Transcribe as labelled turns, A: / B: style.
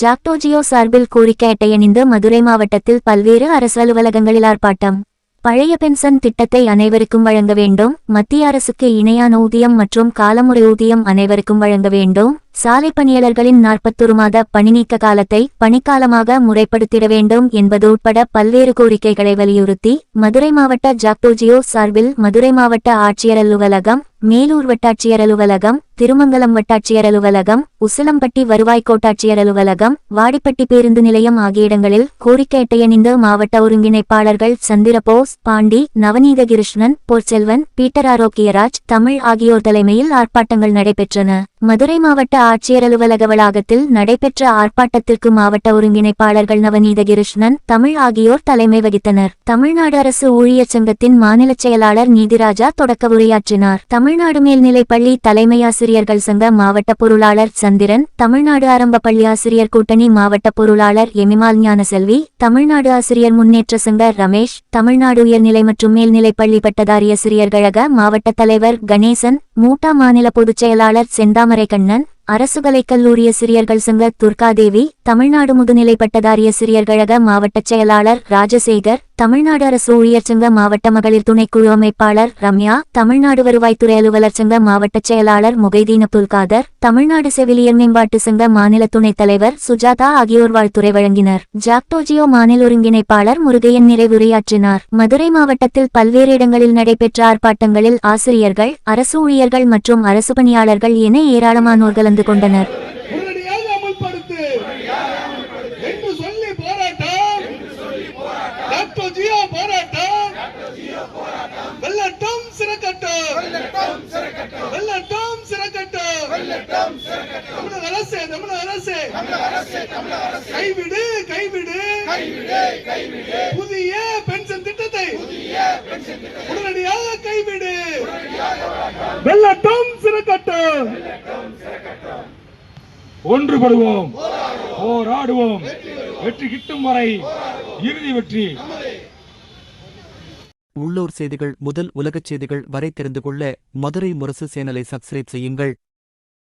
A: ஜாக்டோ சார்பில் கோரிக்கை அட்டையணிந்து மதுரை மாவட்டத்தில் பல்வேறு அரசு அலுவலகங்களில் ஆர்ப்பாட்டம். பழைய பென்ஷன் திட்டத்தை அனைவருக்கும் வழங்க வேண்டும். மத்திய அரசுக்கு இணையான ஊதியம் மற்றும் காலமுறை ஊதியம் அனைவருக்கும் வழங்க வேண்டும். சாலை பணியாளர்களின் 41 மாத பணிநீக்க காலத்தை பணிக்காலமாக முறைப்படுத்திட வேண்டும் என்பது உட்பட பல்வேறு கோரிக்கைகளை வலியுறுத்தி மதுரை மாவட்ட ஜாக்டோ சார்பில் மதுரை மாவட்ட ஆட்சியர் அலுவலகம், மேலூர் வட்டாட்சியர் அலுவலகம், திருமங்கலம் வட்டாட்சியர் அலுவலகம், உசிலம்பட்டி வருவாய் கோட்டாட்சியர் அலுவலகம், வாடிப்பட்டி பேருந்து நிலையம் ஆகிய இடங்களில் கோரிக்கை அட்டையணிந்து மாவட்ட ஒருங்கிணைப்பாளர்கள் சந்திரபோஸ், பாண்டி, நவநீத கிருஷ்ணன், பொற்செல்வன், பீட்டர் ஆரோக்கியராஜ், தமிழ் ஆகியோர் தலைமையில் ஆர்ப்பாட்டங்கள் நடைபெற்றன. மதுரை மாவட்ட ஆட்சியர் அலுவலக வளாகத்தில் நடைபெற்ற ஆர்ப்பாட்டத்திற்கு மாவட்ட ஒருங்கிணைப்பாளர்கள் நவநீத கிருஷ்ணன், தமிழ் ஆகியோர் தலைமை வகித்தனர். தமிழ்நாடு அரசு ஊழியர் சங்கத்தின் மாநில செயலாளர் நீதிராஜா தொடக்க உரையாற்றினார். தமிழ்நாடு மேல்நிலைப்பள்ளி தலைமை ஆசிரியர்கள் சங்க மாவட்ட பொருளாளர் சந்திரன், தமிழ்நாடு ஆரம்ப பள்ளி ஆசிரியர் கூட்டணி மாவட்ட பொருளாளர் எமிமால் ஞானசெல்வி, தமிழ்நாடு ஆசிரியர் முன்னேற்ற சங்க ரமேஷ், தமிழ்நாடு உயர்நிலை மற்றும் மேல்நிலைப்பள்ளி பட்டதாரி ஆசிரியர் கழக மாவட்ட தலைவர் கணேசன், மூட்டா மாநில பொதுச் செயலாளர் செந்தாமரை கண்ணன், அரசு கலைக்கல்லூரி ஆசிரியர்கள் சங்க துர்காதேவி, தமிழ்நாடு முதுநிலை பட்டதாரி ஆசிரியர் கழக மாவட்ட செயலாளர் ராஜசேகர், தமிழ்நாடு அரசு ஊழியர் சங்க மாவட்ட மகளிர் துணைக்குழு அமைப்பாளர் ரம்யா, தமிழ்நாடு வருவாய்த்துறை அலுவலர் சங்க மாவட்ட செயலாளர் முகைதீன் அப்துல் காதர், தமிழ்நாடு செவிலியர் மேம்பாட்டு சங்க மாநில துணைத் தலைவர் சுஜாதா ஆகியோர் வாழ்த்துரை வழங்கினர். ஜாக்டோ மாநில ஒருங்கிணைப்பாளர் முருகையன் நிறைவுரையாற்றினார். மதுரை மாவட்டத்தில் பல்வேறு இடங்களில் நடைபெற்ற ஆர்ப்பாட்டங்களில் ஆசிரியர்கள், அரசு ஊழியர்கள் மற்றும் அரசு பணியாளர்கள் என ஏராளமானோர் கலந்து கொண்டனர்.
B: புதிய பென்ஷன் திட்டத்தை உடனடியாக கைவிடு. வெள்ளட்டும் சிறக்கட்டும். ஒன்றுபடுவோம், போராடுவோம், வெற்றி கிட்டும் வரை இறுதி வெற்றி.
C: உள்ளூர் செய்திகள் முதல் உலகச் செய்திகள் வரை தெரிந்து கொள்ள மதுரை முரசு சேனலை சப்ஸ்கிரைப் செய்யுங்கள்.